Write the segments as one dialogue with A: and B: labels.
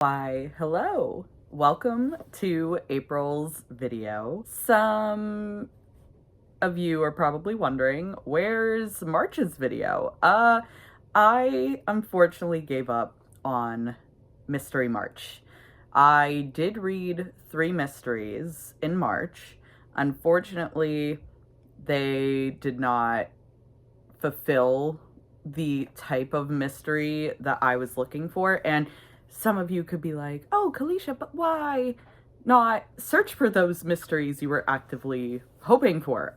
A: Why, hello. Welcome to April's video. Some of you are probably wondering, where's March's video? I unfortunately gave up on Mystery March. I did read 3 mysteries in March. Unfortunately, they did not fulfill the type of mystery that I was looking for. And some of you could be like, oh, Kalisha, but why not search for those mysteries you were actively hoping for?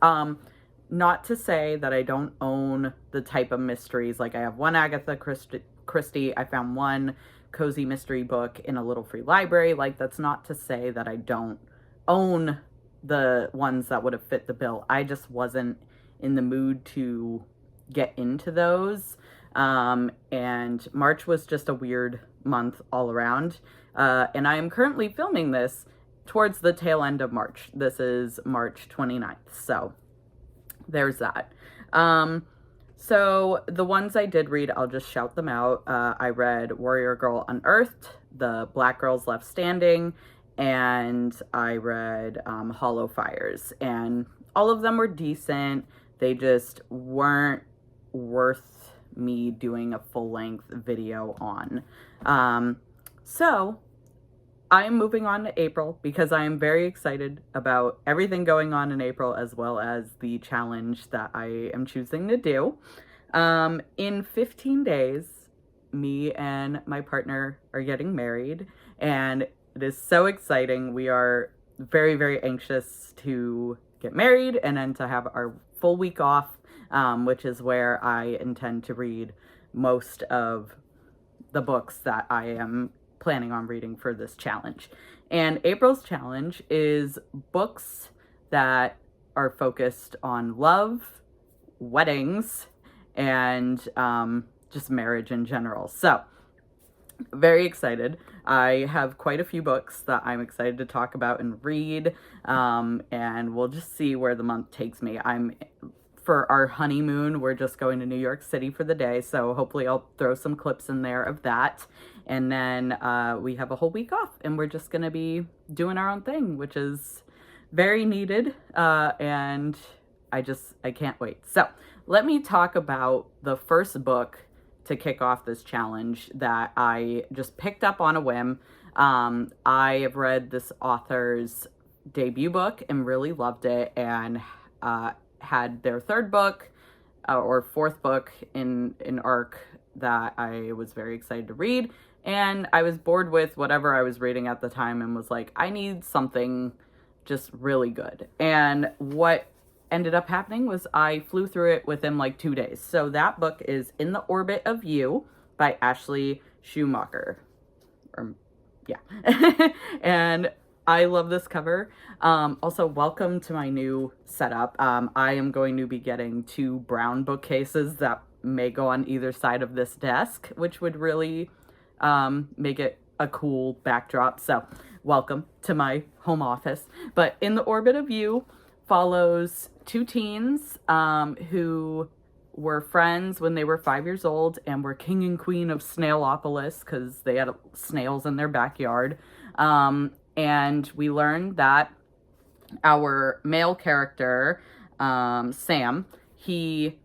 A: Not to say that I don't own the type of mysteries. Like, I have one Agatha Christie. I found one cozy mystery book in a little free library. Like, that's not to say that I don't own the ones that would have fit the bill. I just wasn't in the mood to get into those. And March was just a weird month all around. And I am currently filming this towards the tail end of March. This is March 29th. So there's that. So the ones I did read, I'll just shout them out. I read Warrior Girl Unearthed, The Black Girls Left Standing, and I read Hollow Fires. And all of them were decent. They just weren't worth me doing a full-length video on. So I'm moving on to April because I am very excited about everything going on in April, as well as the challenge that I am choosing to do. In 15 days, me and my partner are getting married, and it is so exciting. We are very, very anxious to get married and then to have our full week off, which is where I intend to read most of the books that I am planning on reading for this challenge. And April's challenge is books that are focused on love, weddings, and just marriage in general. So, very excited. I have quite a few books that I'm excited to talk about and read, and we'll just see where the month takes me. For our honeymoon, we're just going to New York City for the day, so hopefully I'll throw some clips in there of that. And then we have a whole week off, and we're just gonna be doing our own thing, which is very needed, and I can't wait. So let me talk about the first book to kick off this challenge that I just picked up on a whim. I have read this author's debut book and really loved it, and had their third book or fourth book in an arc that I was very excited to read. And I was bored with whatever I was reading at the time and was like, I need something just really good. And what ended up happening was I flew through it within like 2 days. So that book is In the Orbit of You by Ashley Schumacher. Yeah. And I love this cover. Also, welcome to my new setup. I am going to be getting 2 brown bookcases that may go on either side of this desk, which would really make it a cool backdrop. So welcome to my home office. But In the Orbit of You follows 2 teens who were friends when they were 5 years old and were king and queen of Snailopolis because they had snails in their backyard. And we learned that our male character, Sam, he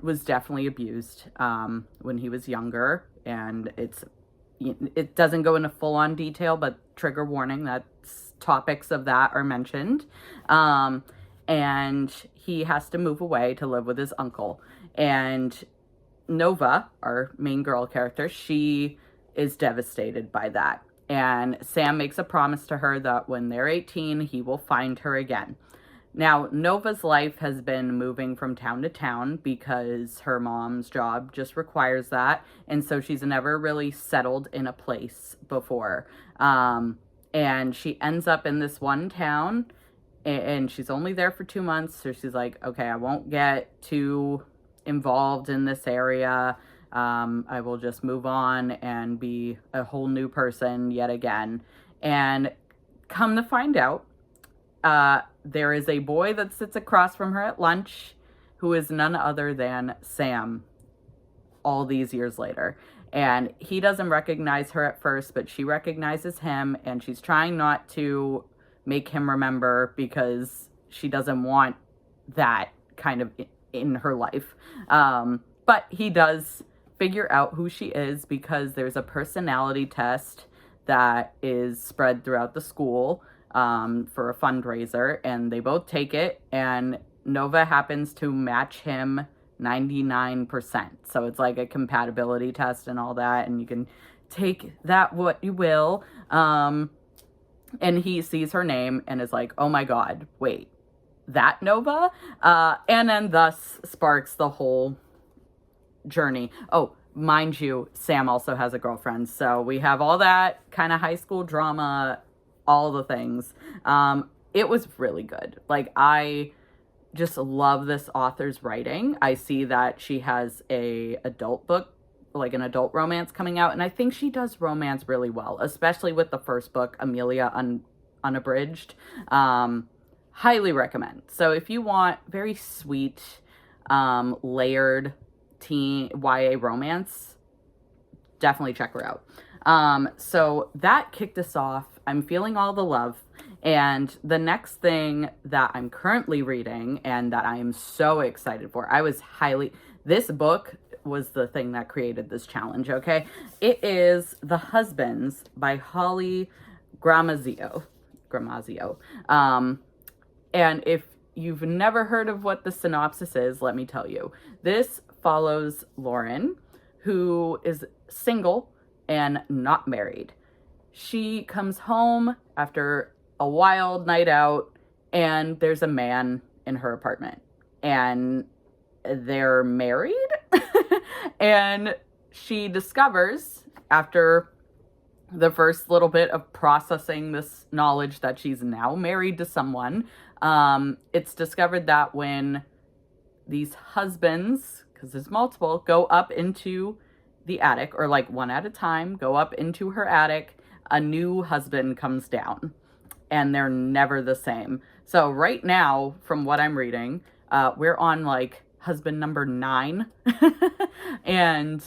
A: was definitely abused when he was younger. And it doesn't go into full-on detail, but trigger warning, that topics of that are mentioned. And he has to move away to live with his uncle. And Nova, our main girl character, she is devastated by that. And Sam makes a promise to her that when they're 18, he will find her again. Now, Nova's life has been moving from town to town because her mom's job just requires that. And so she's never really settled in a place before. And she ends up in this one town, and she's only there for 2 months. So she's like, okay, I won't get too involved in this area. I will just move on and be a whole new person yet again. And come to find out, there is a boy that sits across from her at lunch who is none other than Sam all these years later. And he doesn't recognize her at first, but she recognizes him, and she's trying not to make him remember because she doesn't want that kind of in her life. But he does figure out who she is because there's a personality test that is spread throughout the school for a fundraiser, and they both take it, and Nova happens to match him 99%. So it's like a compatibility test and all that, and you can take that what you will. And he sees her name and is like, oh my God, wait, that Nova? And then thus sparks the whole journey. Oh, mind you, Sam also has a girlfriend. So we have all that kind of high school drama, all the things. It was really good. Like, I just love this author's writing. I see that she has a adult book, like an adult romance coming out, and I think she does romance really well, especially with the first book, Amelia Unabridged. Highly recommend. So if you want very sweet, layered teen YA romance, definitely check her out. So that kicked us off. I'm feeling all the love. And the next thing that I'm currently reading and that I am so excited for, this book was the thing that created this challenge, okay? It is The Husbands by Holly Gramazio. And if you've never heard of what the synopsis is, let me tell you. This follows Lauren, who is single and not married. She comes home after a wild night out, and there's a man in her apartment, and they're married. And she discovers, after the first little bit of processing this knowledge that she's now married to someone, it's discovered that when these husbands, because there's multiple, go up into the attic, or like one at a time, go up into her attic, a new husband comes down, and they're never the same. So right now, from what I'm reading, we're on like husband number 9. And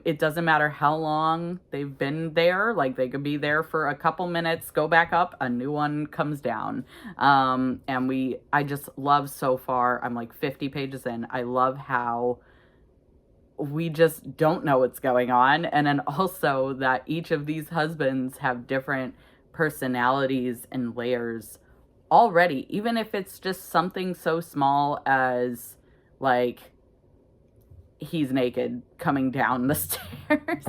A: it doesn't matter how long they've been there. Like, they could be there for a couple minutes, go back up, a new one comes down. And I just love so far, I'm like 50 pages in, I love how we just don't know what's going on. And then also that each of these husbands have different personalities and layers already, even if it's just something so small as like he's naked coming down the stairs,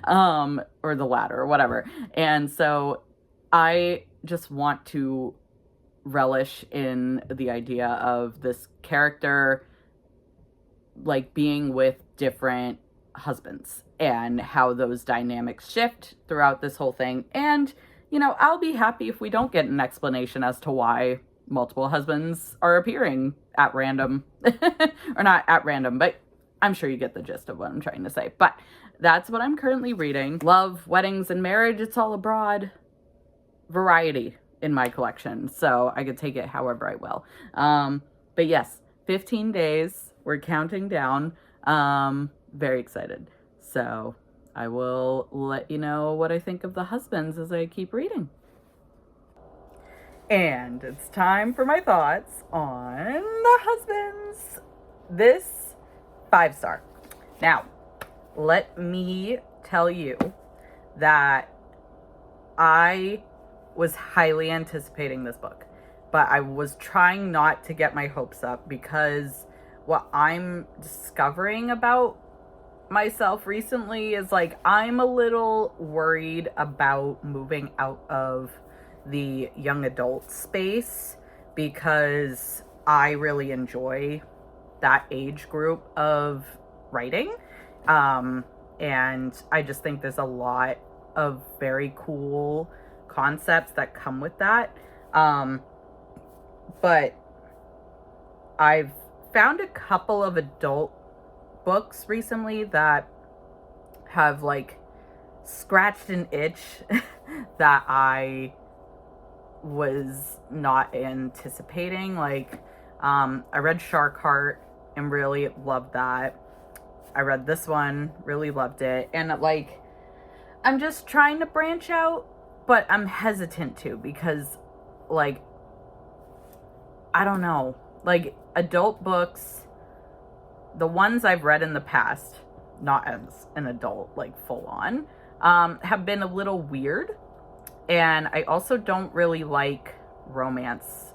A: or the ladder or whatever. And so I just want to relish in the idea of this character like being with different husbands and how those dynamics shift throughout this whole thing. And, you know, I'll be happy if we don't get an explanation as to why multiple husbands are appearing at random. Or not at random, but I'm sure you get the gist of what I'm trying to say. But that's what I'm currently reading. Love, weddings, and marriage. It's all a broad variety in my collection, so I could take it however I will. But yes, 15 days. We're counting down. Very excited. So I will let you know what I think of The Husbands as I keep reading. And it's time for my thoughts on The Husbands. This 5-star. Now, let me tell you that I was highly anticipating this book, but I was trying not to get my hopes up because what I'm discovering about myself recently is like I'm a little worried about moving out of the young adult space because I really enjoy that age group of writing. And I just think there's a lot of very cool concepts that come with that. But I've found a couple of adult books recently that have like scratched an itch that I was not anticipating. Like, I read Shark Heart and really loved that. I read this one, really loved it. And like, I'm just trying to branch out, but I'm hesitant to because, like, I don't know. Like, adult books, the ones I've read in the past, not as an adult, like full on, have been a little weird. And I also don't really like romance,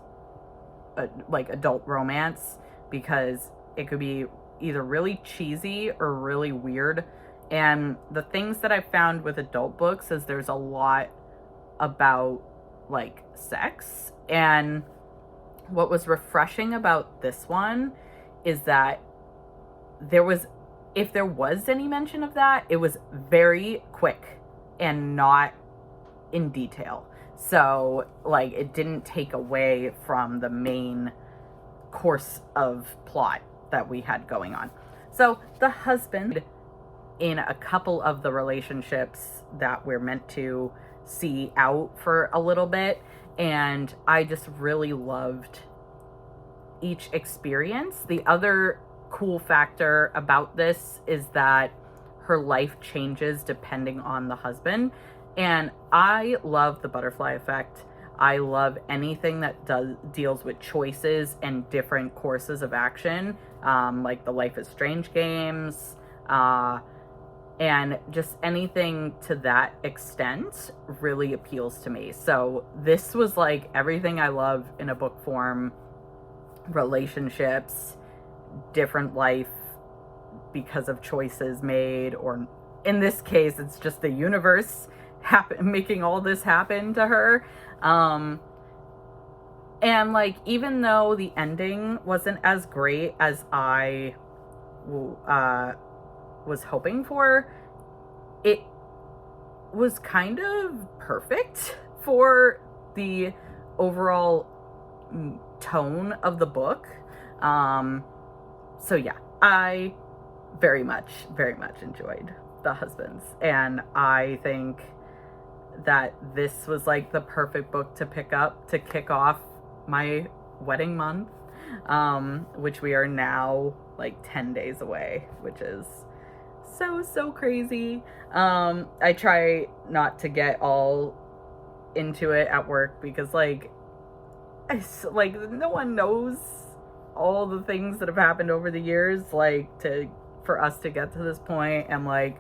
A: like adult romance, because it could be either really cheesy or really weird. And the things that I've found with adult books is there's a lot about like sex. And what was refreshing about this one is that if there was any mention of that, it was very quick and not in detail. So like it didn't take away from the main course of plot that we had going on. So the husband in a couple of the relationships that we're meant to see out for a little bit, and I just really loved each experience. The other cool factor about this is that her life changes depending on the husband, and I love the butterfly effect. I love anything that deals with choices and different courses of action, like the Life is Strange games, and just anything to that extent really appeals to me. So this was like everything I love in a book form: relationships, different life because of choices made, or in this case, it's just the universe making all this happen to her. And like, even though the ending wasn't as great as I was hoping for, it was kind of perfect for the overall tone of the book. So yeah, I very much enjoyed The Husbands, and I think that this was like the perfect book to pick up to kick off my wedding month, which we are now like 10 days away, which is so crazy. I try not to get all into it at work because like no one knows all the things that have happened over the years, like for us to get to this point. And like,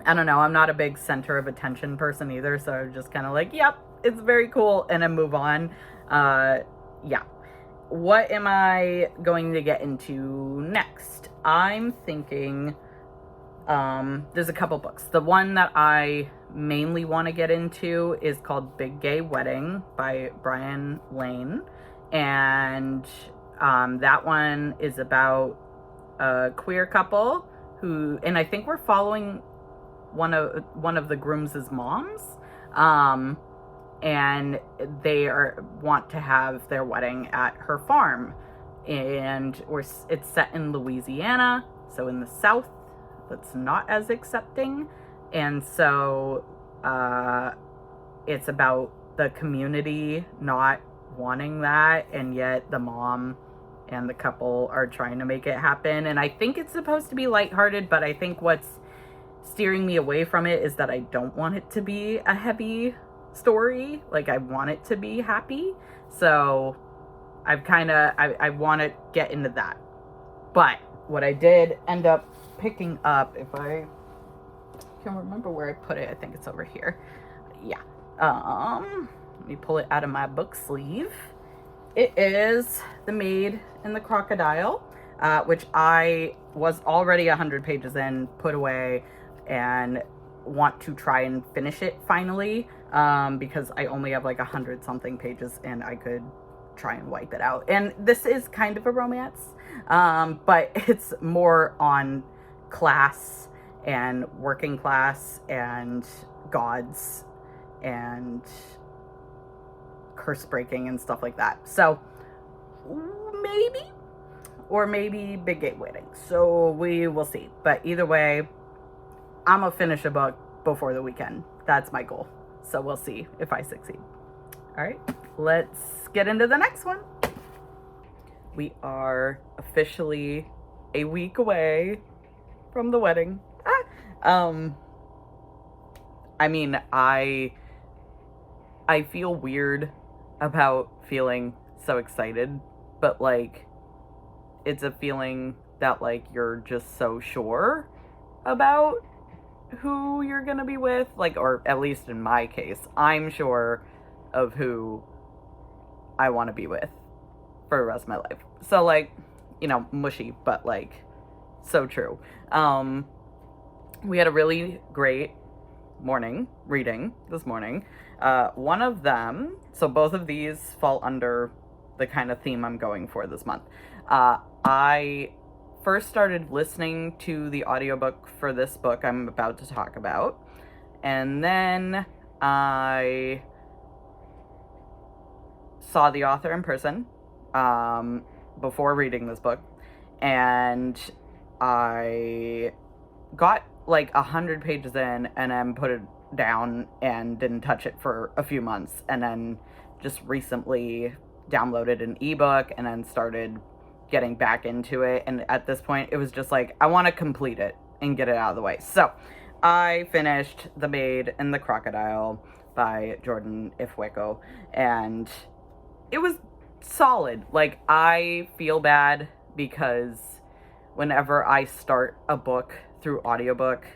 A: I don't know, I'm not a big center of attention person either, so I'm just kind of like, yep, it's very cool, and I move on. Yeah. What am I going to get into next? I'm thinking, there's a couple books. The one that I mainly want to get into is called Big Gay Wedding by Brian Lane. And that one is about a queer couple who, and I think we're following one of the groom's moms, and they want to have their wedding at her farm, and it's set in Louisiana, so in the South, that's not as accepting, and so it's about the community not wanting that, and yet the mom and the couple are trying to make it happen. And I think it's supposed to be lighthearted, but I think what's steering me away from it is that I don't want it to be a heavy story. Like, I want it to be happy. So I want to get into that. But what I did end up picking up, if I can remember where I put it, I think it's over here. Yeah. Let me pull it out of my book sleeve. It is The Maid and the Crocodile, which I was already 100 pages in, put away, and want to try and finish it finally, because I only have like 100 something pages and I could try and wipe it out. And this is kind of a romance, but it's more on class and working class and gods and curse breaking and stuff like that. So maybe Big Gay Wedding. So we will see. But either way, I'm gonna finish a book before the weekend. That's my goal. So we'll see if I succeed. All right, let's get into the next one. We are officially a week away from the wedding. I mean, I feel weird about feeling so excited, but like it's a feeling that like you're just so sure about who you're gonna be with, like, or at least in my case, I'm sure of who I want to be with for the rest of my life. So like, you know, mushy, but like so true. We had a really great morning reading this morning. One of them, so both of these fall under the kind of theme I'm going for this month. I first started listening to the audiobook for this book I'm about to talk about, and then I saw the author in person before reading this book, and I got like 100 pages in and then put it down and didn't touch it for a few months, and then just recently downloaded an ebook and then started getting back into it. And at this point it was just like, I want to complete it and get it out of the way. So I finished The Maid and the Crocodile by Jordan Ifueko, and it was solid. Like, I feel bad because whenever I start a book through audiobook,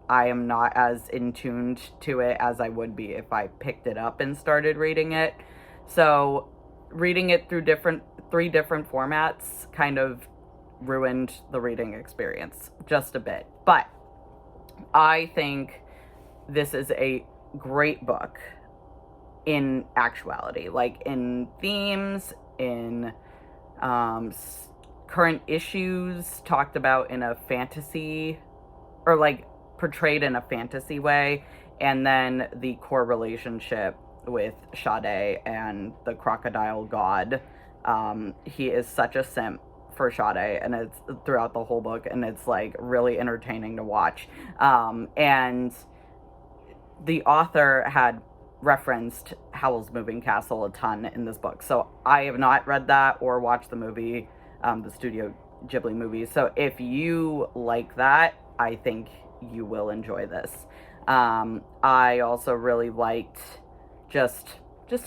A: I am not as in tuned to it as I would be if I picked it up and started reading it. So reading it through three different formats kind of ruined the reading experience just a bit. But I think this is a great book in actuality, like in themes, in current issues talked about in a fantasy, or like portrayed in a fantasy way, and then the core relationship with Sade and the crocodile god. He is such a simp for Sade, and it's throughout the whole book, and it's like really entertaining to watch. And the author had referenced Howl's Moving Castle a ton in this book, so I have not read that or watched the movie, the Studio Ghibli movie. So if you like that, I think you will enjoy this. I also really liked just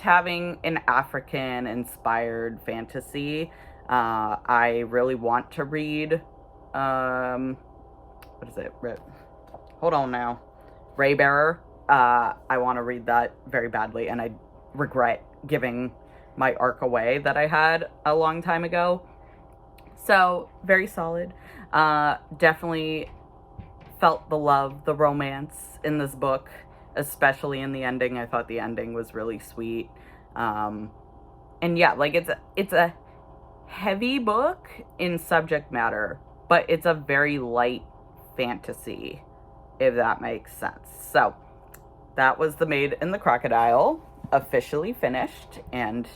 A: having an African inspired fantasy. I really want to read what is it? Hold on now. Raybearer. I want to read that very badly, and I regret giving my arc away that I had a long time ago. So, very solid. Definitely felt the love, the romance in this book, especially in the ending. I thought the ending was really sweet. And yeah, like it's a heavy book in subject matter, but it's a very light fantasy, if that makes sense. So, that was The Maid and the Crocodile, officially finished and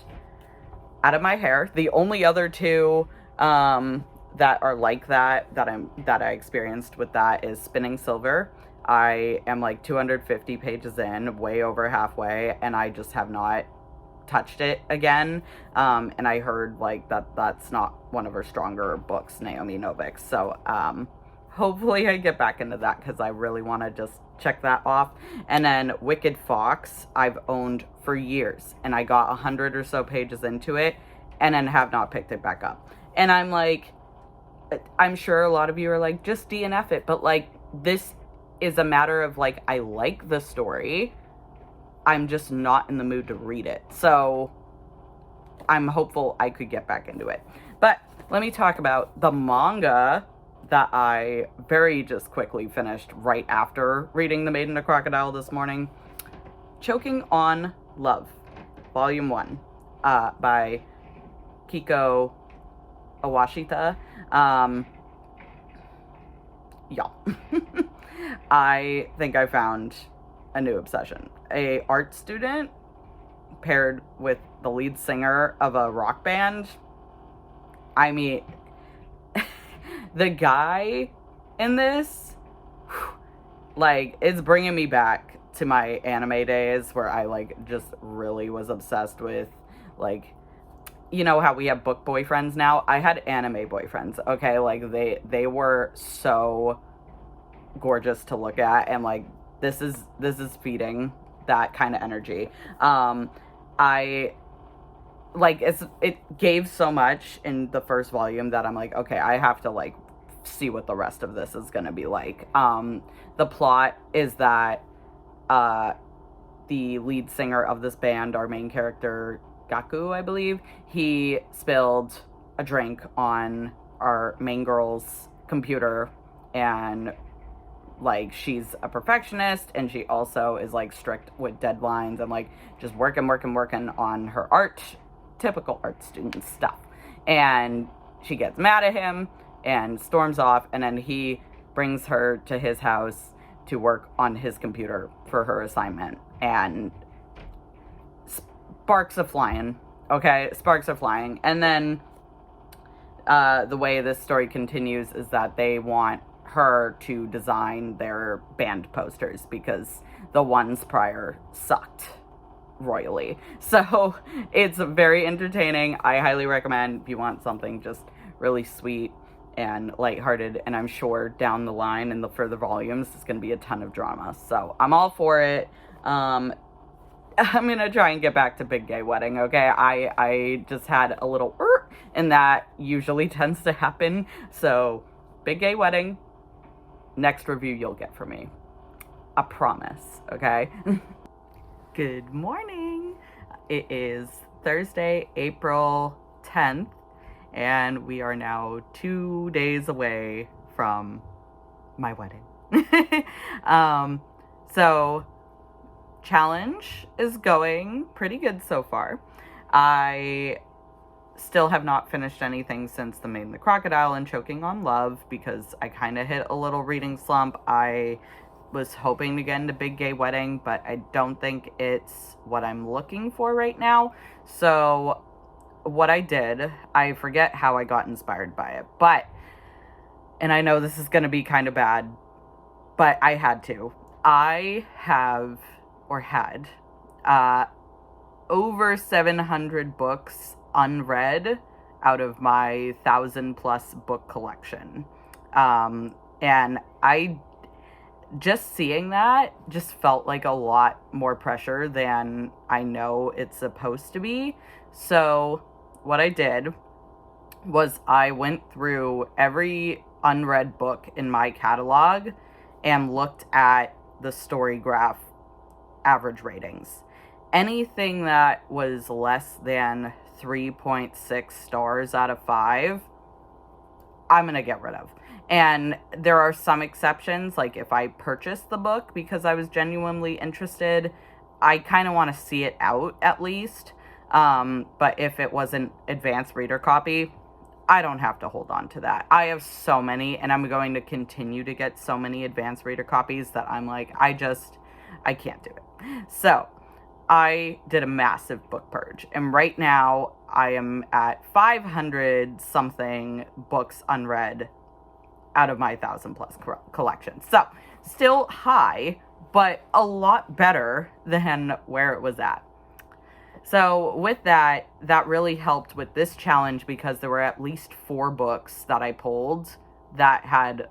A: out of my hair. The only other two that are like that I experienced with that is Spinning Silver. I am like 250 pages in, way over halfway, and I just have not touched it again. And I heard like that's not one of her stronger books, Naomi Novik. So hopefully I get back into that, because I really want to just check that off. And then Wicked Fox, I've owned for years, and I got 100 or so pages into it and then have not picked it back up. And I'm like, I'm sure a lot of you are like, just DNF it, but like, this is a matter of like, I like the story, I'm just not in the mood to read it. So I'm hopeful I could get back into it. But let me talk about the manga that I very just quickly finished right after reading The Maid and the Crocodile this morning. Choking on Love, Volume 1, by Kiko Awashita. Yeah. I think I found a new obsession. A art student paired with the lead singer of a rock band. I mean, the guy in this, like, it's bringing me back to my anime days where I, like, just really was obsessed with, like, you know how we have book boyfriends now? I had anime boyfriends, okay? Like, they were so gorgeous to look at, and like this is feeding that kind of energy. I like it gave so much in the first volume that I'm like, okay, I have to like see what the rest of this is gonna be like. The plot is that the lead singer of this band, our main character Gaku, I believe, he spilled a drink on our main girl's computer, and like she's a perfectionist, and she also is like strict with deadlines and like just working on her art, typical art student stuff. And she gets mad at him and storms off, and then he brings her to his house to work on his computer for her assignment, and sparks are flying. Okay, sparks are flying. And then the way this story continues is that they want her to design their band posters because the ones prior sucked royally. So it's very entertaining. I highly recommend if you want something just really sweet and lighthearted, and I'm sure down the line in the further volumes it's going to be a ton of drama. So I'm all for it. I'm gonna try and get back to Big Gay Wedding, okay? I just had a little and that usually tends to happen. So Big Gay Wedding, next review you'll get from me. I promise, okay? Good morning. It is Thursday, April 10th, and we are now 2 days away from my wedding. So challenge is going pretty good so far. I still have not finished anything since The Maid and the Crocodile and Choking on Love because I kind of hit a little reading slump. I was hoping to get into Big Gay Wedding, but I don't think it's what I'm looking for right now. So what I did, I forget how I got inspired by it, and I know this is going to be kind of bad, but I had to. I have or had over 700 books unread out of my 1,000+ book collection. And I just seeing that just felt like a lot more pressure than I know it's supposed to be. So what I did was I went through every unread book in my catalog and looked at the Storygraph average ratings. Anything that was less than 3.6 stars out of 5, I'm going to get rid of. And there are some exceptions, like if I purchased the book because I was genuinely interested, I kind of want to see it out at least. But if it was an advanced reader copy, I don't have to hold on to that. I have so many, and I'm going to continue to get so many advanced reader copies that I'm like, I can't do it. So I did a massive book purge, and right now I am at 500 something books unread out of my 1,000+ collection. So still high, but a lot better than where it was at. So with that really helped with this challenge because there were at least 4 books that I pulled that had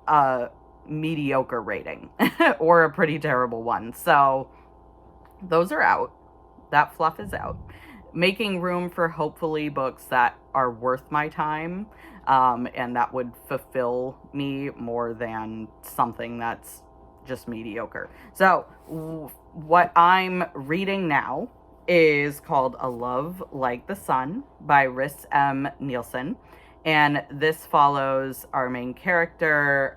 A: a mediocre rating or a pretty terrible one. So those are out. That fluff is out. Making room for hopefully books that are worth my time, and that would fulfill me more than something that's just mediocre. So what I'm reading now is called A Love Like the Sun by Riss M. Nielsen. And this follows our main character,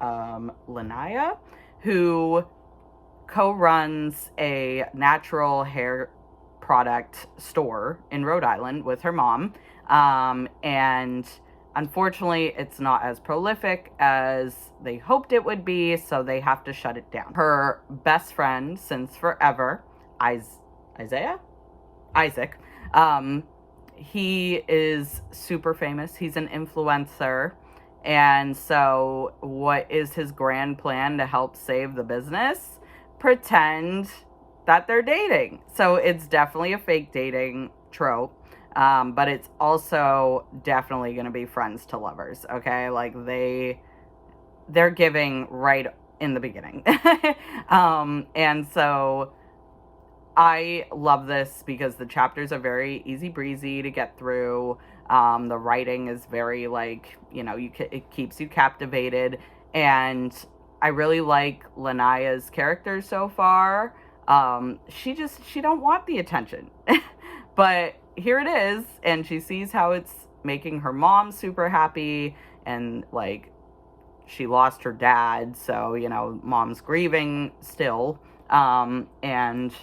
A: Linnea, who co-runs a natural hair product store in Rhode Island with her mom. And unfortunately, it's not as prolific as they hoped it would be, so they have to shut it down. Her best friend since forever, Isaac, he is super famous. He's an influencer. And so what is his grand plan to help save the business? Pretend that they're dating. So it's definitely a fake dating trope. But it's also definitely going to be friends to lovers. Okay. Like they're giving right in the beginning. And so I love this because the chapters are very easy breezy to get through. The writing is very like, it keeps you captivated. And I really like Lanaya's character so far. She don't want the attention. But here it is, and she sees how it's making her mom super happy, and like she lost her dad, so mom's grieving still. And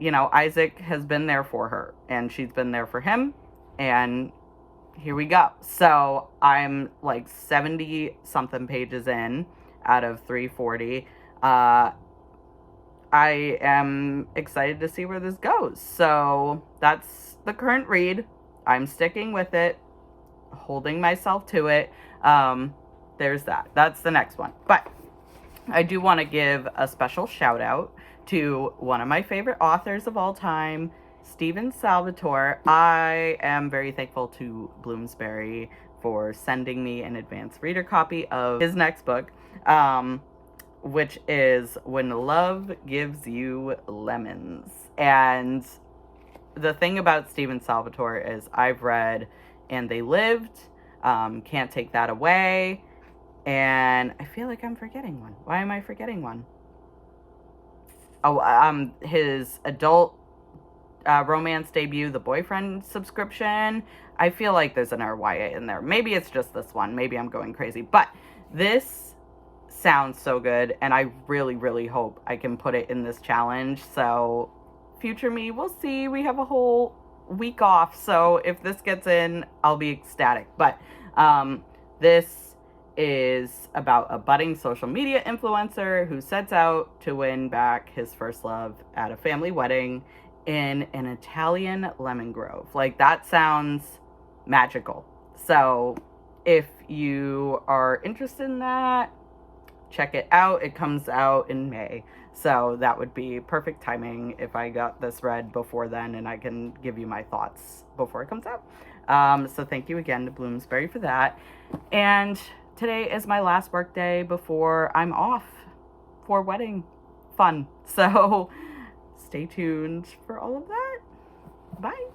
A: Isaac has been there for her, and she's been there for him, and here we go. So I'm like 70 something pages in out of 340. I am excited to see where this goes. So that's the current read. I'm sticking with it, holding myself to it. There's that. That's the next one. But I do want to give a special shout out to one of my favorite authors of all time, Stephen Salvatore. I am very thankful to Bloomsbury for sending me an advanced reader copy of his next book, which is When Love Gives You Lemons. And the thing about Stephen Salvatore is I've read And They Lived, Can't Take That Away, and I feel like I'm forgetting one. Why am I forgetting one? Oh, his adult romance debut, The Boyfriend subscription. I feel like there's an RYA in there. Maybe it's just this one. Maybe I'm going crazy. But this sounds so good, and I really, really hope I can put it in this challenge. So, future me, we'll see. We have a whole week off, so if this gets in, I'll be ecstatic. But this is about a budding social media influencer who sets out to win back his first love at a family wedding in an Italian lemon grove. Like, that sounds magical. So if you are interested in that, check it out. It comes out in May. So that would be perfect timing if I got this read before then, and I can give you my thoughts before it comes out. So thank you again to Bloomsbury for that. And today is my last work day before I'm off for wedding fun. So stay tuned for all of that. Bye.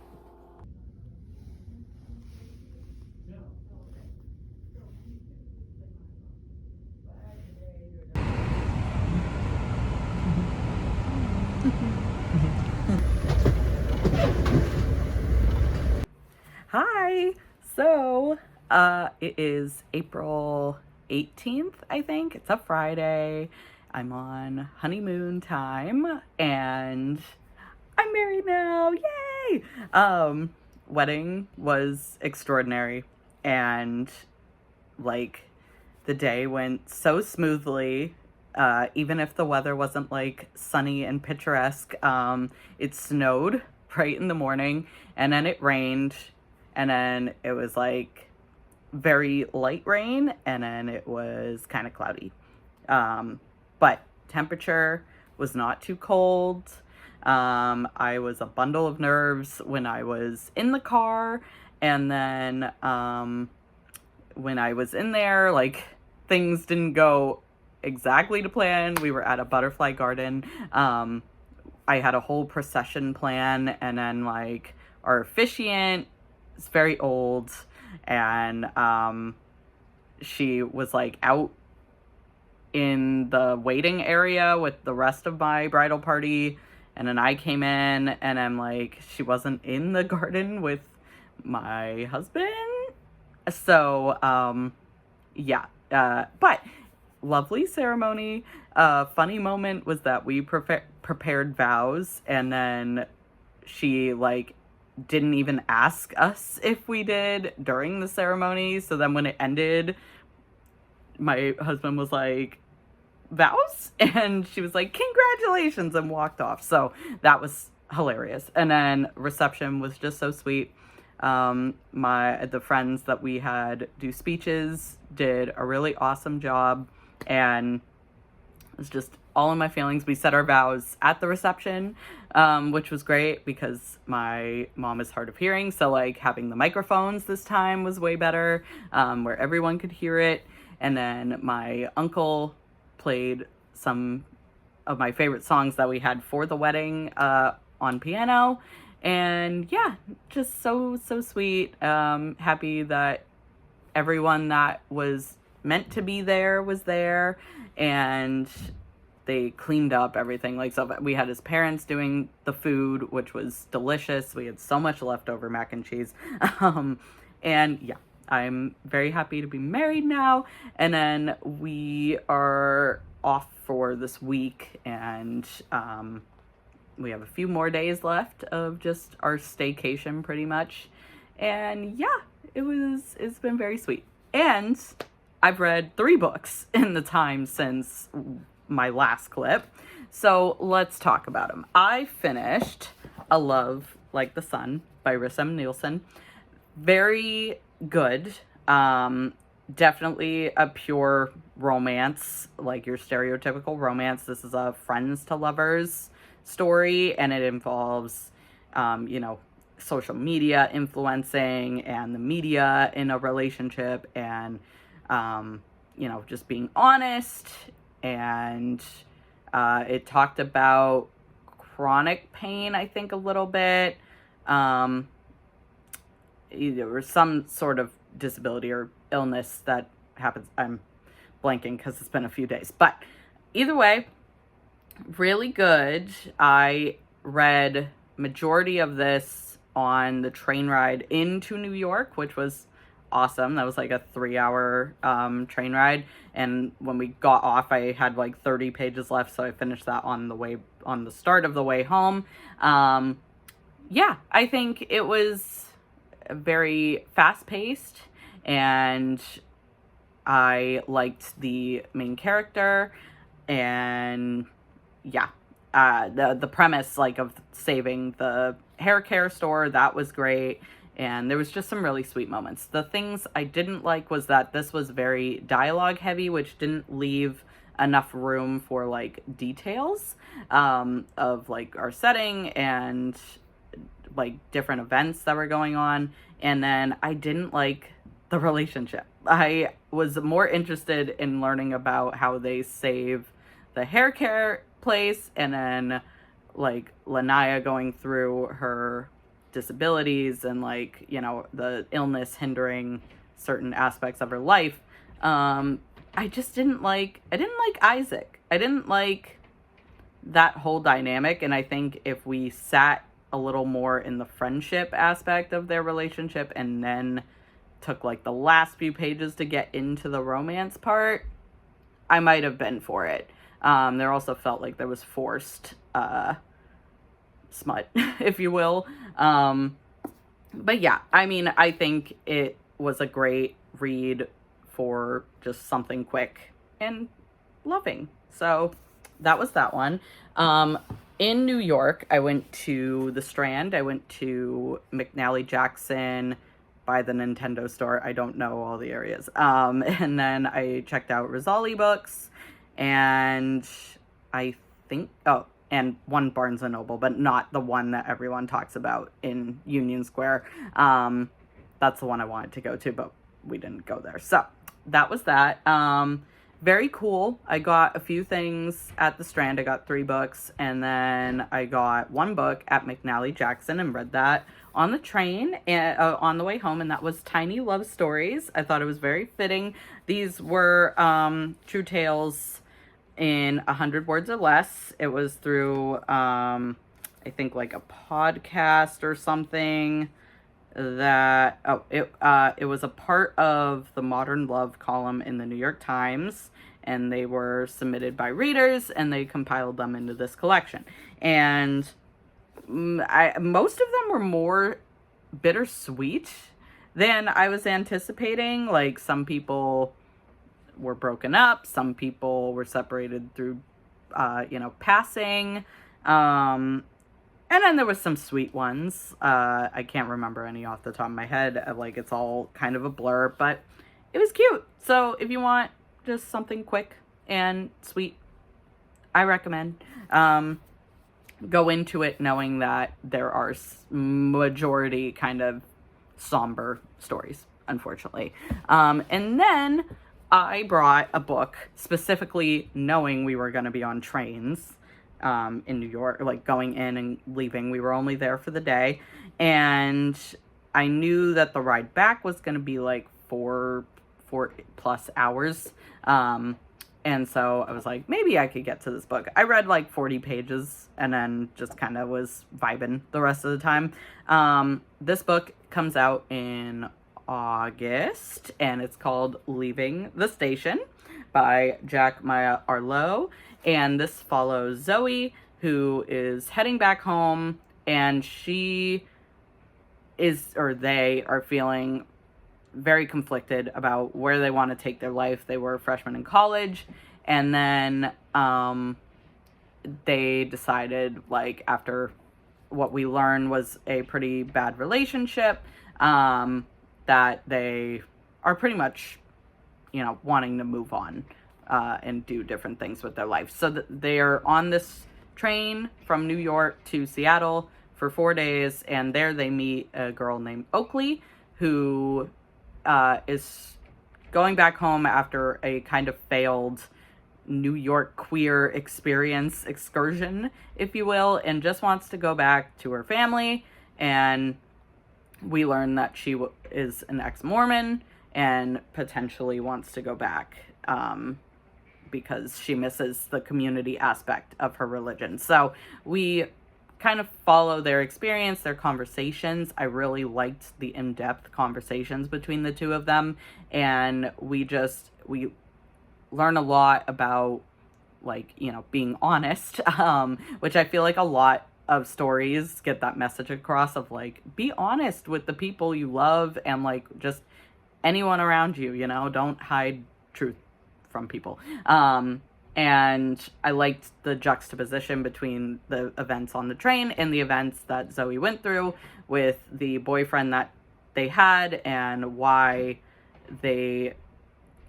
A: Hi. So, it is April 18th, I think. It's a Friday. I'm on honeymoon time, and I'm married now. Yay! Wedding was extraordinary, and like the day went so smoothly. Even if the weather wasn't like sunny and picturesque, it snowed right in the morning, and then it rained, and then it was like very light rain, and then it was kind of cloudy. But temperature was not too cold. I was a bundle of nerves when I was in the car, and then when I was in there, like, things didn't go exactly to plan. We were at a butterfly garden. I had a whole procession plan, and then like our officiant is very old, and she was like out in the waiting area with the rest of my bridal party, and then I came in, and I'm like, she wasn't in the garden with my husband. So yeah, but lovely ceremony. Funny moment was that we prepared vows, and then she like didn't even ask us if we did during the ceremony. So then when it ended, my husband was like, vows? And she was like, congratulations, and walked off. So that was hilarious. And then reception was just so sweet. The friends that we had do speeches did a really awesome job, and it was just all in my feelings. We said our vows at the reception, which was great because my mom is hard of hearing, so like having the microphones this time was way better, where everyone could hear it. And then my uncle played some of my favorite songs that we had for the wedding on piano. And yeah, just so sweet. Happy that everyone that was meant to be there was there, and they cleaned up everything. Like, so we had his parents doing the food, which was delicious. We had so much leftover mac and cheese. And yeah, I'm very happy to be married now. And then we are off for this week, and we have a few more days left of just our staycation pretty much. And yeah, it's been very sweet. And I've read 3 books in the time since my last clip. So let's talk about them. I finished A Love Like the Sun by Riss M. Nielsen. Very good. Definitely a pure romance, like your stereotypical romance. This is a friends to lovers story, and it involves, social media influencing and the media in a relationship, and, just being honest. And it talked about chronic pain, I think, a little bit. There was some sort of disability or illness that happens. I'm blanking because it's been a few days. But either way, really good. I read majority of this on the train ride into New York, which was awesome. That was like a 3-hour train ride. And when we got off, I had like 30 pages left. So I finished that on the start of the way home. Yeah, I think it was very fast paced, and I liked the main character, and yeah, the premise, like, of saving the hair care store, that was great. And there was just some really sweet moments. The things I didn't like was that this was very dialogue heavy, which didn't leave enough room for like details of like our setting and like different events that were going on. And then I didn't like the relationship. I was more interested in learning about how they save the hair care place, and then like Lanaya going through her disabilities and like, the illness hindering certain aspects of her life. I didn't like Isaac. I didn't like that whole dynamic. And I think if we sat a little more in the friendship aspect of their relationship and then took like the last few pages to get into the romance part, I might have been for it. There also felt like there was forced smut, if you will. But yeah, I mean, I think it was a great read for just something quick and loving. So that was that one. In New York, I went to the Strand. I went to McNally Jackson by the Nintendo store. I don't know all the areas. And then I checked out Rizzoli Books, and I think, and one Barnes & Noble, but not the one that everyone talks about in Union Square. That's the one I wanted to go to, but we didn't go there. So that was that. Very cool. I got a few things at the Strand. I got 3 books, and then I got 1 book at McNally Jackson and read that on the train on the way home, and that was Tiny Love Stories. I thought it was very fitting. These were true tales in 100 words or less. It was through, I think, like a podcast or something that, it was a part of the Modern Love column in the New York Times, and they were submitted by readers, and they compiled them into this collection. And most of them were more bittersweet than I was anticipating. Like, some people were broken up, some people were separated through, passing. And then there was some sweet ones. I can't remember any off the top of my head. Like, it's all kind of a blur, but it was cute. So if you want just something quick and sweet, I recommend. Go into it knowing that there are majority kind of somber stories, unfortunately. And then I brought a book specifically knowing we were going to be on trains in New York, like going in and leaving. We were only there for the day. And I knew that the ride back was going to be like four plus hours. And so I was like, maybe I could get to this book. I read like 40 pages and then just kind of was vibing the rest of the time. This book comes out in August, and it's called Leaving the Station by Jacqueline Arlot. And this follows Zoe, who is heading back home, and they are feeling very conflicted about where they want to take their life. They were freshmen in college, and then they decided, like, after what we learned was a pretty bad relationship, that they are pretty much, wanting to move on and do different things with their life. So they are on this train from New York to Seattle for 4 days, and there they meet a girl named Oakley, who is going back home after a kind of failed New York queer excursion, if you will, and just wants to go back to her family. And we learn that she is an ex-Mormon and potentially wants to go back because she misses the community aspect of her religion. So we kind of follow their experience, their conversations. I really liked the in-depth conversations between the two of them, and we learn a lot about, like, being honest, which I feel like a lot of stories get that message across of, like, be honest with the people you love and, like, just anyone around you, don't hide truth from people. And I liked the juxtaposition between the events on the train and the events that Zoe went through with the boyfriend that they had, and why they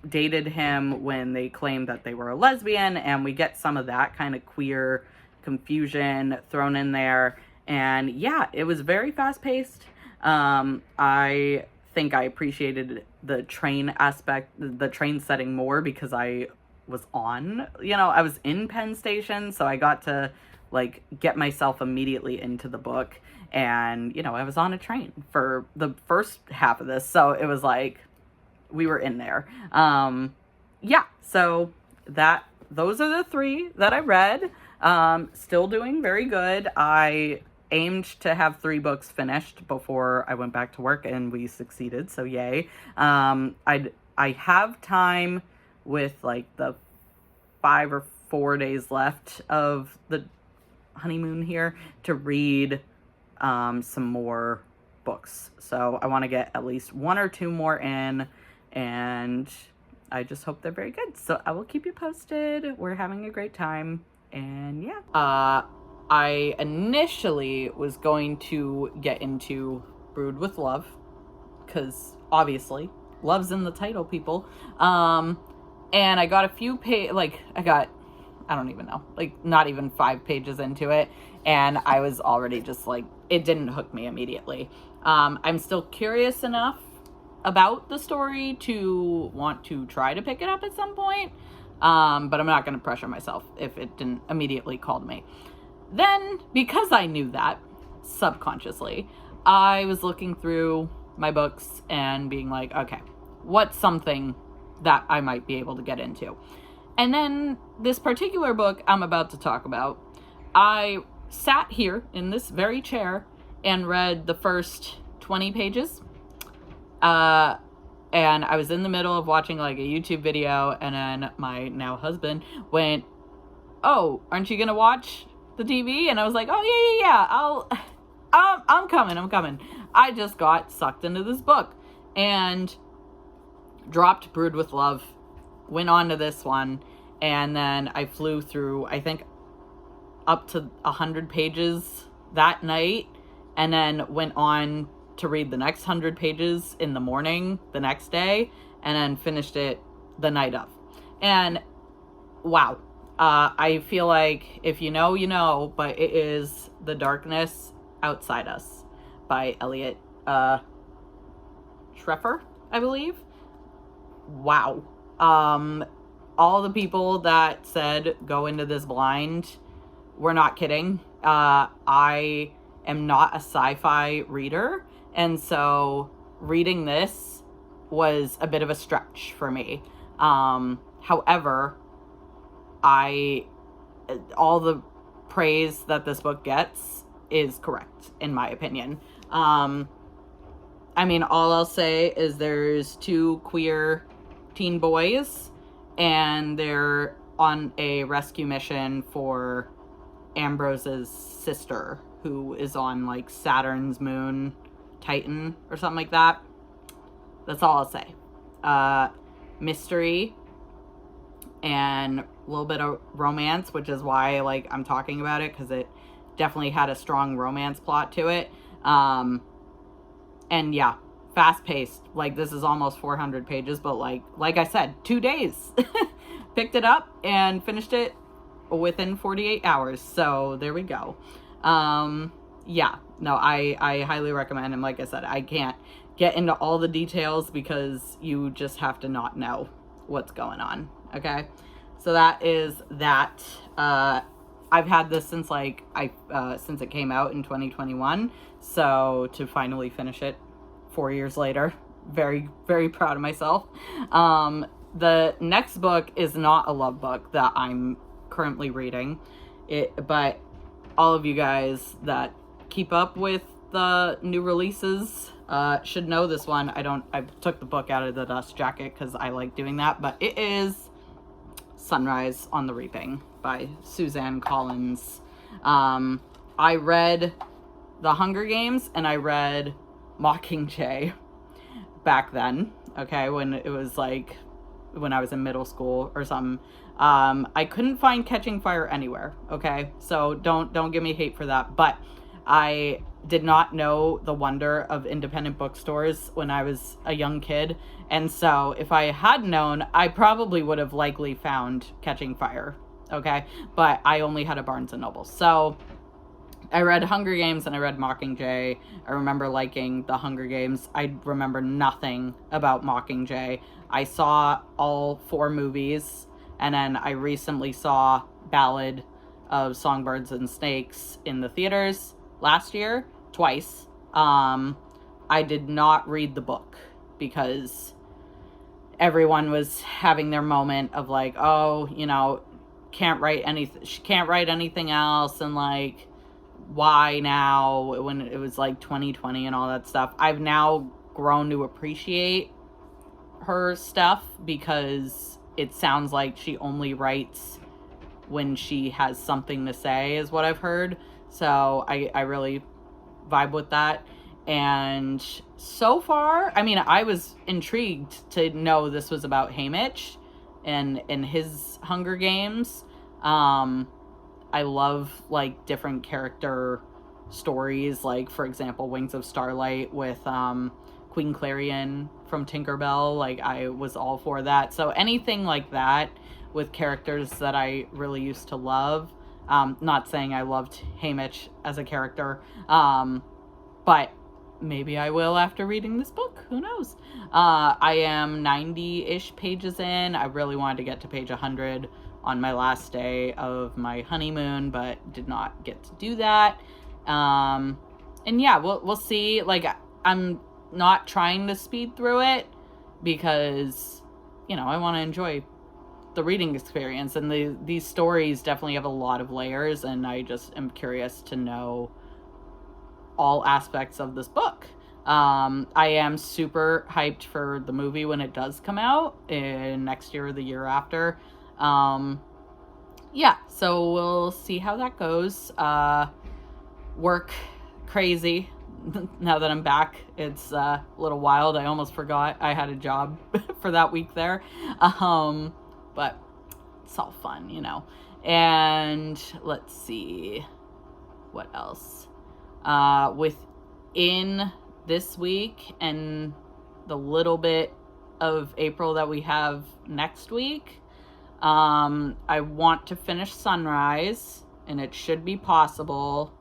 A: dated him when they claimed that they were a lesbian. And we get some of that kind of queer confusion thrown in there. And yeah, it was very fast paced. I think I appreciated the train aspect, the train setting more, because I was I was in Penn Station, so I got to, like, get myself immediately into the book. And, I was on a train for the first half of this, so it was like we were in there. Yeah, so those are the 3 that I read. Still doing very good. I aimed to have 3 books finished before I went back to work, and we succeeded, so yay. I have time with, like, the 5 or 4 days left of the honeymoon here to read some more books. So I want to get at least 1 or 2 more in, and I just hope they're very good. So I will keep you posted. We're having a great time, and yeah. I initially was going to get into Brewed with Love, because obviously love's in the title, people. And I got a few I don't even know, like, not even 5 pages into it, and I was already just like, it didn't hook me immediately. I'm still curious enough about the story to want to try to pick it up at some point, but I'm not going to pressure myself if it didn't immediately call to me. Then, because I knew that, subconsciously, I was looking through my books and being like, okay, what's something that I might be able to get into? And then this particular book I'm about to talk about, I sat here in this very chair and read the first 20 pages. And I was in the middle of watching, like, a YouTube video, and then my now husband went, oh, aren't you gonna watch the TV? And I was like, oh, yeah, I'm coming. I just got sucked into this book and dropped Brewed with Love, went on to this one, and then I flew through, I think, up to 100 pages that night, and then went on to read the next 100 pages in the morning the next day, and then finished it the night of. And wow, I feel like if you know, you know, but it is The Darkness Outside Us by Elliot Schrefer, I believe. Wow. All the people that said go into this blind were not kidding. I am not a sci-fi reader, and so reading this was a bit of a stretch for me. However, all the praise that this book gets is correct, in my opinion. I mean, all I'll say is there's 2 queer teen boys, and they're on a rescue mission for Ambrose's sister, who is on, like, Saturn's moon, Titan, or something like that. That's all I'll say. Mystery and a little bit of romance, which is why, like, I'm talking about it, because it definitely had a strong romance plot to it. And yeah, fast-paced. Like, this is almost 400 pages, but like I said, 2 days. Picked it up and finished it within 48 hours. So there we go. Yeah, no, I highly recommend him. Like I said, I can't get into all the details because you just have to not know what's going on. Okay, so that is that. I've had this since since it came out in 2021. So to finally finish it 4 years later, very, very proud of myself. The next book is not a love book that I'm currently reading, but all of you guys that keep up with the new releases should know this one. I took the book out of the dust jacket because I like doing that, but it is Sunrise on the Reaping by Suzanne Collins. I read The Hunger Games and I read Mockingjay back then, okay, when it was like when I was in middle school or something. I couldn't find Catching Fire anywhere, okay, so don't give me hate for that, but I did not know the wonder of independent bookstores when I was a young kid, and so if I had known, I probably would have likely found Catching Fire, okay, but I only had a Barnes & Noble, so I read Hunger Games and I read Mockingjay. I remember liking The Hunger Games. I remember nothing about Mockingjay. I saw all 4 movies, and then I recently saw Ballad of Songbirds and Snakes in the theaters last year, twice. I did not read the book because everyone was having their moment of like, oh, you know, she can't write anything else, and like, why now when it was like 2020 and all that stuff. I've now grown to appreciate her stuff because it sounds like she only writes when she has something to say, is what I've heard. So I really vibe with that. And so far, I mean, I was intrigued to know this was about Haymitch and his Hunger Games. I love, like, different character stories, like, for example, Wings of Starlight with Queen Clarion from Tinkerbell. Like, I was all for that. So anything like that with characters that I really used to love. Not saying I loved Haymitch as a character, but maybe I will after reading this book. Who knows? I am 90-ish pages in. I really wanted to get to page 100 on my last day of my honeymoon, but did not get to do that. And yeah, we'll see. Like, I'm not trying to speed through it because, you know, I want to enjoy the reading experience, and these stories definitely have a lot of layers, and I just am curious to know all aspects of this book. I am super hyped for the movie when it does come out in next year or the year after. Yeah, so we'll see how that goes. Work crazy now that I'm back. It's a little wild. I almost forgot I had a job for that week there. But it's all fun, you know. And let's see what else. Within this week and the little bit of April that we have next week, I want to finish Sunrise, and it should be possible.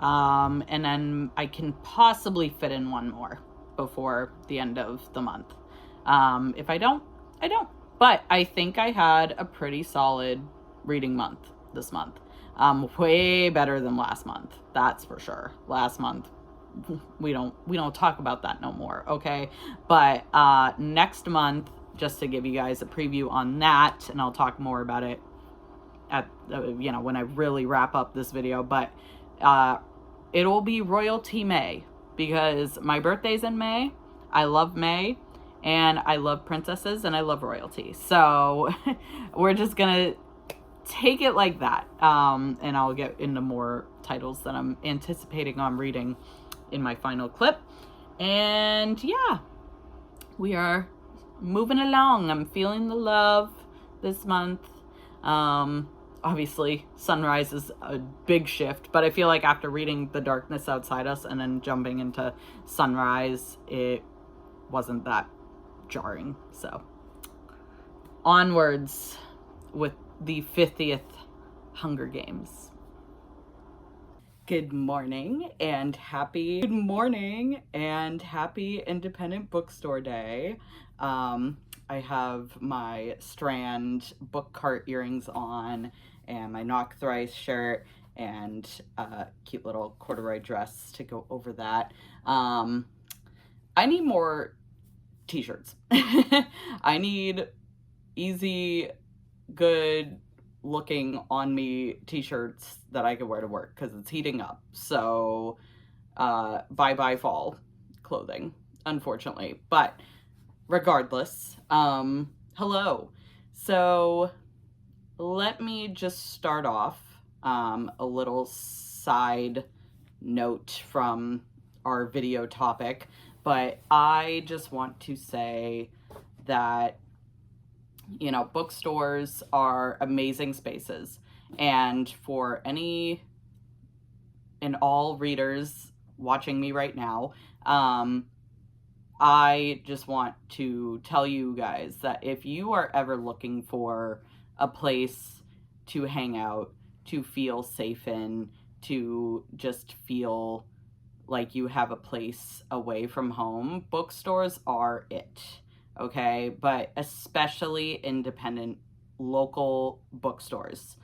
A: And then I can possibly fit in one more before the end of the month. If I don't, I don't. But I think I had a pretty solid reading month this month. Way better than last month, that's for sure. Last month, we don't talk about that no more, okay? But next month, just to give you guys a preview on that, and I'll talk more about it at when I really wrap up this video, but it'll be Royalty May, because my birthday's in May. I love May, and I love princesses, and I love royalty. So we're just gonna take it like that. And I'll get into more titles that I'm anticipating on reading in my final clip. And yeah, we are moving along. I'm feeling the love this month. Obviously, Sunrise is a big shift, but I feel like after reading The Darkness Outside Us and then jumping into Sunrise, it wasn't that jarring. So onwards with the 50th Hunger Games. Good morning and happy Independent Bookstore Day. I have my Strand book cart earrings on and my Knock Thrice shirt and a cute little corduroy dress to go over that. I need more t-shirts. I need easy, good looking on me t-shirts that I can wear to work because it's heating up. So bye fall clothing, unfortunately. But regardless, hello. So let me just start off a little side note from our video topic, but I just want to say that bookstores are amazing spaces, and for any and all readers watching me right now, I just want to tell you guys that if you are ever looking for a place to hang out, to feel safe in, to just feel like you have a place away from home, bookstores are it, okay? But especially independent local bookstores.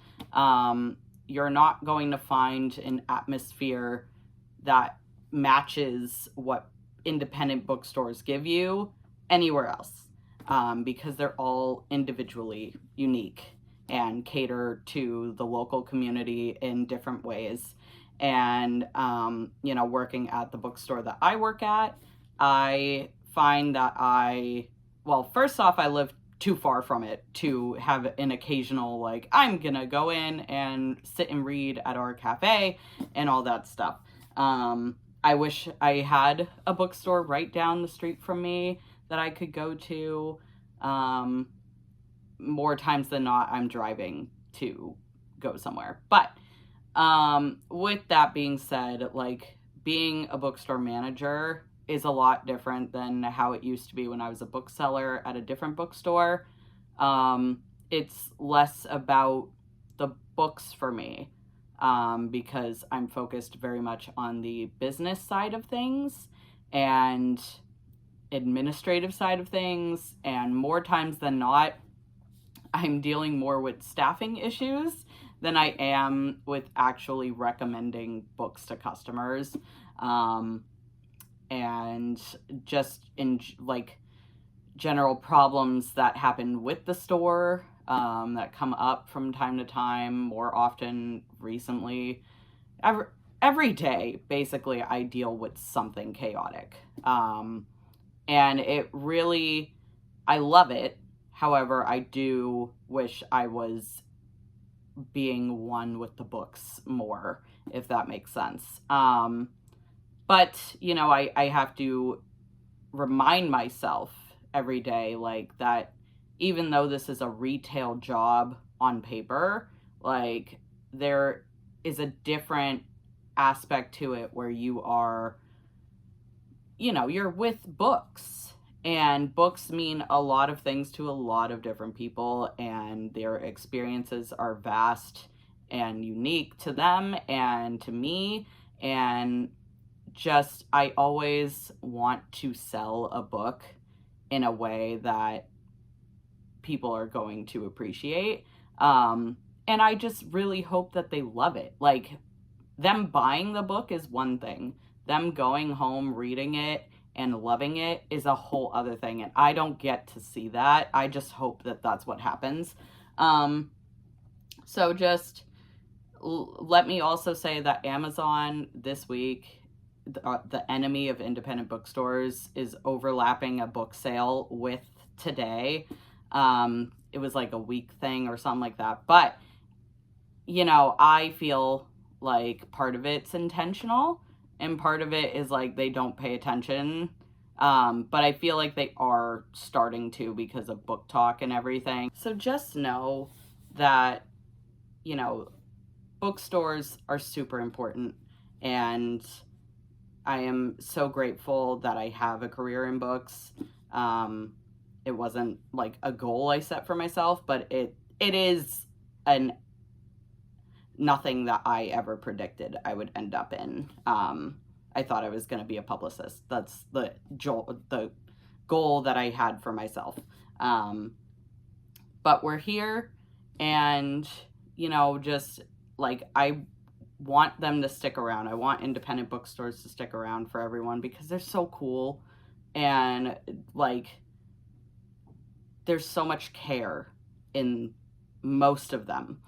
A: You're not going to find an atmosphere that matches what independent bookstores give you anywhere else, because they're all individually unique and cater to the local community in different ways. And working at the bookstore that I work at, I find that first off, I live too far from it to have an occasional, like, I'm gonna go in and sit and read at our cafe and all that stuff. I wish I had a bookstore right down the street from me that I could go to. More times than not, I'm driving to go somewhere. But with that being said, like, being a bookstore manager is a lot different than how it used to be when I was a bookseller at a different bookstore. It's less about the books for me, because I'm focused very much on the business side of things and administrative side of things, and more times than not, I'm dealing more with staffing issues than I am with actually recommending books to customers. And just in like general problems that happen with the store, that come up from time to time, more often recently. Every day, basically, I deal with something chaotic. And it really, I love it. However, I do wish I was being one with the books more, if that makes sense. But, I have to remind myself every day, like, that even though this is a retail job on paper, like, there is a different aspect to it where you are, you're with books, and books mean a lot of things to a lot of different people, and their experiences are vast and unique to them and to me. And just, I always want to sell a book in a way that people are going to appreciate. And I just really hope that they love it. Like, them buying the book is one thing. Them going home, reading it, and loving it is a whole other thing. And I don't get to see that. I just hope that that's what happens. So just let me also say that Amazon this week, the enemy of independent bookstores, is overlapping a book sale with today. It was like a week thing or something like that. But, you know, I feel like part of it's intentional and part of it is like they don't pay attention. But I feel like they are starting to because of Book Talk and everything. So just know that, you know, bookstores are super important, and I am so grateful that I have a career in books. It wasn't like a goal I set for myself, but it is nothing that I ever predicted I would end up in. I thought I was going to be a publicist. That's the goal that I had for myself. But we're here, and, you know, just like, I want them to stick around. I want independent bookstores to stick around for everyone because they're so cool, and like, there's so much care in most of them.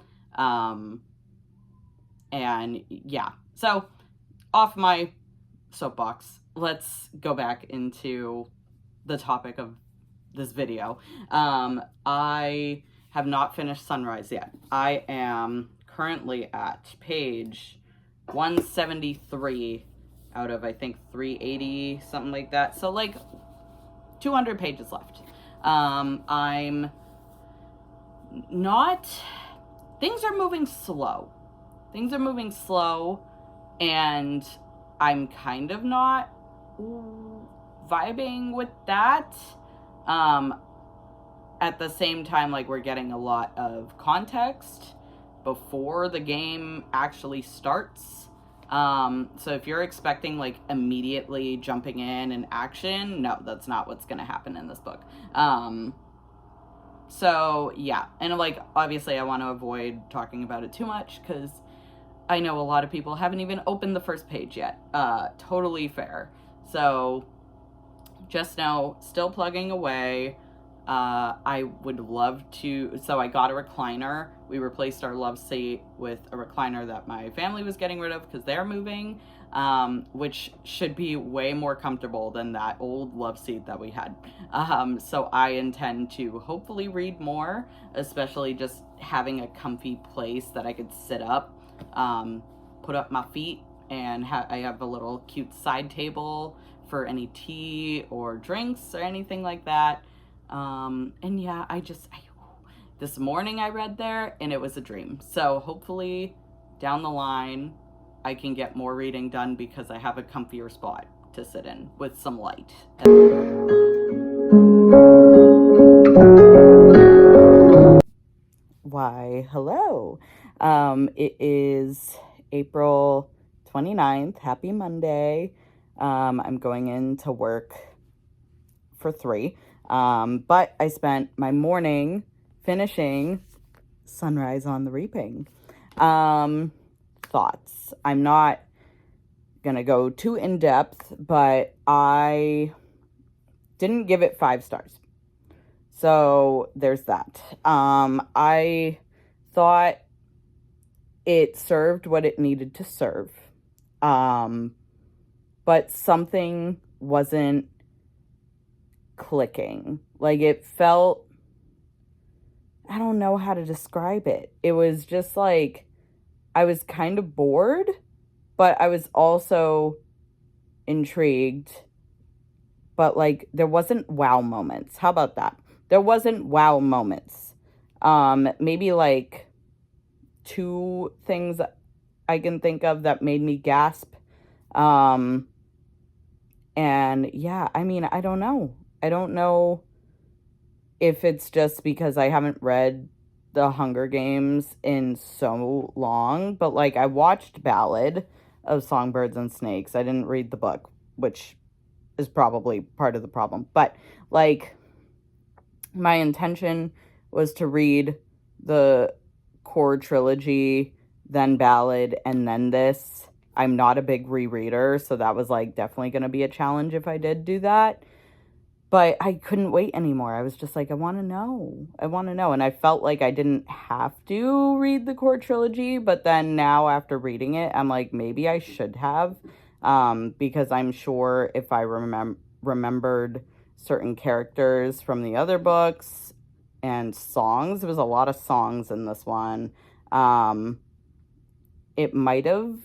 A: And yeah, so off my soapbox, let's go back into the topic of this video. I have not finished Sunrise yet. I am currently at page 173 out of, I think, 380, something like that. So like 200 pages left. I'm not, things are moving slow. Things are moving slow, and I'm kind of not vibing with that. At the same time, like, we're getting a lot of context before the game actually starts. So if you're expecting like immediately jumping in and action, no, that's not what's going to happen in this book. So yeah, and like, obviously I want to avoid talking about it too much because I know a lot of people haven't even opened the first page yet. Totally fair. So just know, still plugging away. I would love to, so I got a recliner. We replaced our love seat with a recliner that my family was getting rid of because they're moving, which should be way more comfortable than that old love seat that we had. So I intend to hopefully read more, especially just having a comfy place that I could sit up, put up my feet, and I have a little cute side table for any tea or drinks or anything like that. And yeah, this morning I read there and it was a dream. So hopefully down the line I can get more reading done because I have a comfier spot to sit in with some light. Why, hello. It is April 29th. Happy Monday. I'm going into work for 3. But I spent my morning finishing Sunrise on the Reaping. Thoughts. I'm not gonna go too in depth, but I didn't give it 5 stars. So there's that. I thought it served what it needed to serve. But something wasn't clicking. Like, it felt, I don't know how to describe it. It was just like, I was kind of bored, but I was also intrigued. But like, there wasn't wow moments. How about that? There wasn't wow moments. Maybe like 2 things I can think of that made me gasp. And yeah, I mean, I don't know. I don't know if it's just because I haven't read The Hunger Games in so long, but like, I watched Ballad of Songbirds and Snakes. I didn't read the book, which is probably part of the problem. But like, my intention was to read the core trilogy, then Ballad, and then this. I'm not a big rereader, so that was like definitely going to be a challenge if I did do that. But I couldn't wait anymore. I was just like, I want to know. I want to know. And I felt like I didn't have to read the core trilogy, but then now after reading it, I'm like, maybe I should have. Because I'm sure if I remembered certain characters from the other books and songs, there was a lot of songs in this one. It might have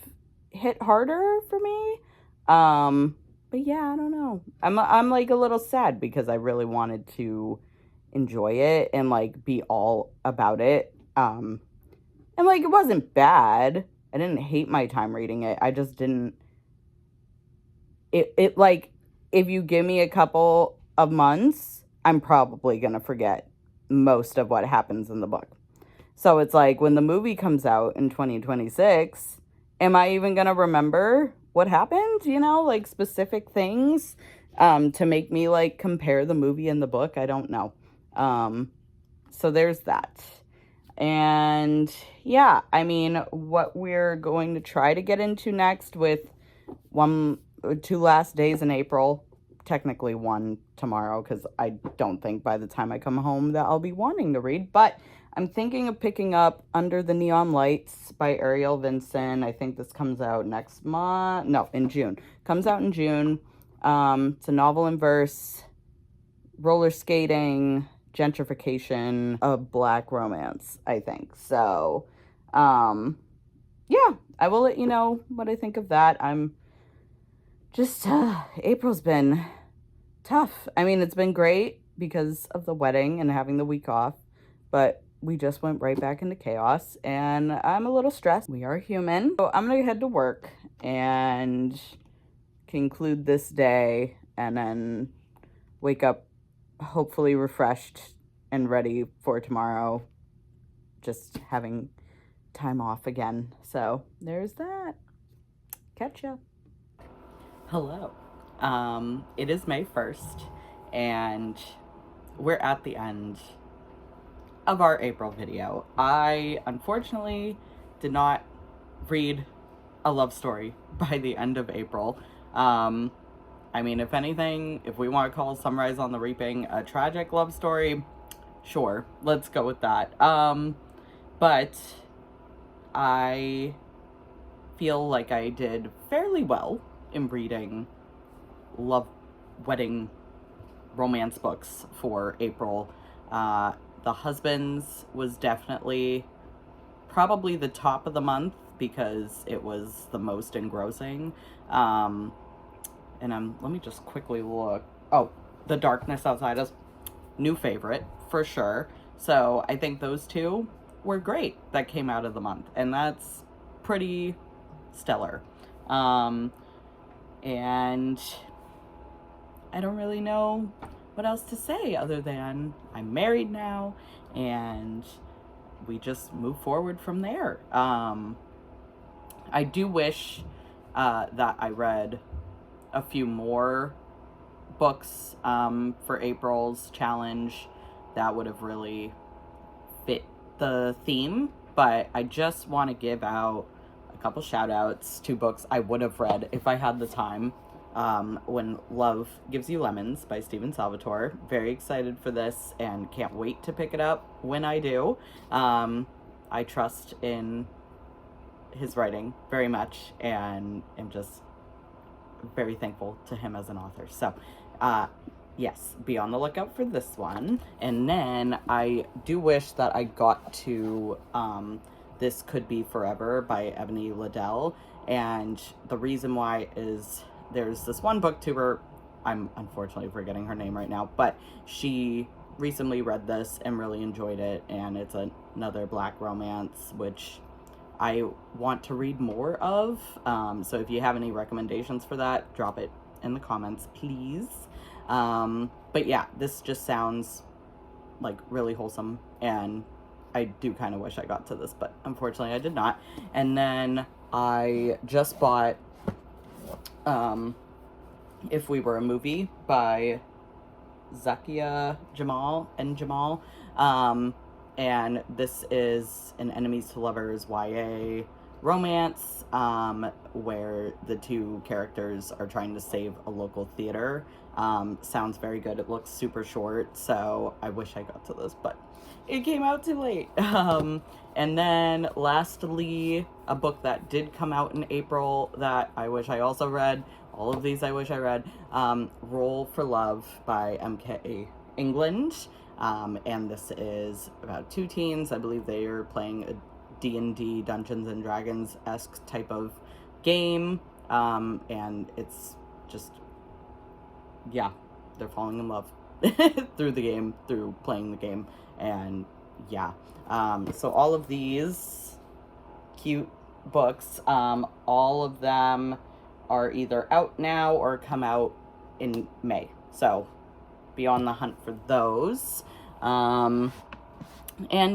A: hit harder for me. But yeah, I don't know. I'm like a little sad because I really wanted to enjoy it and like be all about it. And like it wasn't bad. I didn't hate my time reading it. I just didn't it like if you give me a couple of months, I'm probably going to forget most of what happens in the book. So it's like when the movie comes out in 2026, am I even going to remember what happened? You know, like specific things to make me like compare the movie and the book? I don't know. So there's that. And yeah, I mean, what we're going to try to get into next with 2 last days in April, technically 1 tomorrow, because I don't think by the time I come home that I'll be wanting to read, but I'm thinking of picking up Under the Neon Lights by Ariel Vinson. I think this comes out next month. No, in June. Comes out in June. It's a novel in verse, roller skating, gentrification, a Black romance, I think. So, yeah, I will let you know what I think of that. I'm just, April's been tough. I mean, it's been great because of the wedding and having the week off, but we just went right back into chaos and I'm a little stressed. We are human. So I'm gonna head to work and conclude this day and then wake up hopefully refreshed and ready for tomorrow, just having time off again. So there's that. Catch ya. Hello. It is May 1st and we're at the end of our April video. I unfortunately did not read a love story by the end of April. I mean, if anything, if we want to call Sunrise on the Reaping a tragic love story, sure, let's go with that. But I feel like I did fairly well in reading love, wedding, romance books for April. The Husbands was definitely probably the top of the month because it was the most engrossing. And let me just quickly look. Oh, The Darkness Outside Us, new favorite for sure. So I think those two were great that came out of the month, and that's pretty stellar. And I don't really know what else to say other than I'm married now and we just move forward from there. I do wish that I read a few more books for April's challenge that would have really fit the theme, but I just want to give out a couple shout outs to books I would have read if I had the time. When Love Gives You Lemons by Stephen Salvatore. Very excited for this and can't wait to pick it up when I do. I trust in his writing very much and am just very thankful to him as an author. So, yes, be on the lookout for this one. And then I do wish that I got to This Could Be Forever by Ebony Liddell. And the reason why is there's this one booktuber, I'm unfortunately forgetting her name right now, but she recently read this and really enjoyed it. And it's another Black romance, which I want to read more of. So if you have any recommendations for that, drop it in the comments, please. But yeah, this just sounds like really wholesome, and I do kind of wish I got to this, but unfortunately I did not. And then I just bought If We Were a Movie by Zakia Jamal and Jamal. And this is an enemies to lovers YA romance, where the two characters are trying to save a local theater. Sounds very good. It looks super short, so I wish I got to this, but it came out too late. And then lastly, a book that did come out in April that I wish I also read. All of these I wish I read. Roll for Love by M.K. England. And this is about two teens. I believe they are playing a D&D, Dungeons and Dragons-esque type of game. And it's just, yeah, they're falling in love through the game, through playing the game. And yeah, so all of these cute books, all of them are either out now or come out in May. So be on the hunt for those. And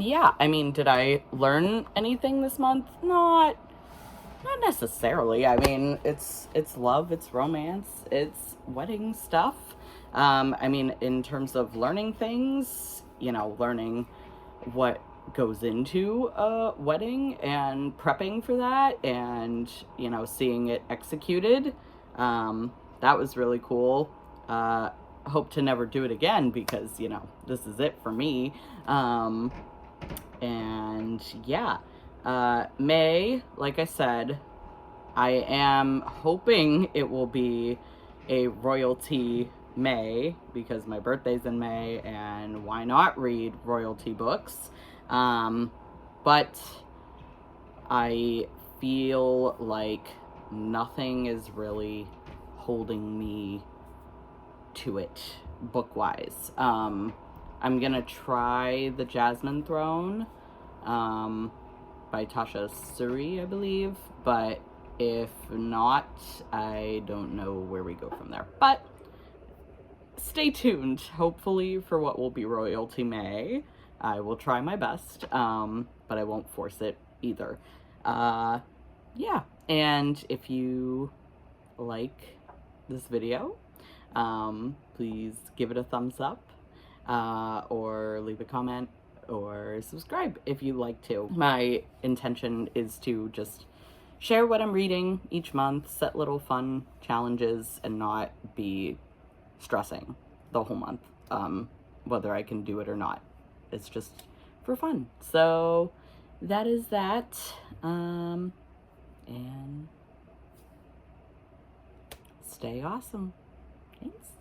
A: yeah, I mean, did I learn anything this month? Not necessarily. I mean, it's love, it's romance, it's wedding stuff. I mean, in terms of learning things, learning what goes into a wedding and prepping for that, and seeing it executed, that was really cool. Hope to never do it again, because this is it for me. And yeah, May, like I said, I am hoping it will be a royalty May, because my birthday's in May, and why not read royalty books? But I feel like nothing is really holding me to it book-wise. I'm gonna try The Jasmine Throne by Tasha Suri, I believe, but if not, I don't know where we go from there. But stay tuned, hopefully, for what will be Royalty May. I will try my best, but I won't force it either. Yeah, and if you like this video, please give it a thumbs up, or leave a comment, or subscribe if you'd like to. My intention is to just share what I'm reading each month, set little fun challenges, and not be stressing the whole month, whether I can do it or not. It's just for fun. So that is that, and stay awesome. Thanks.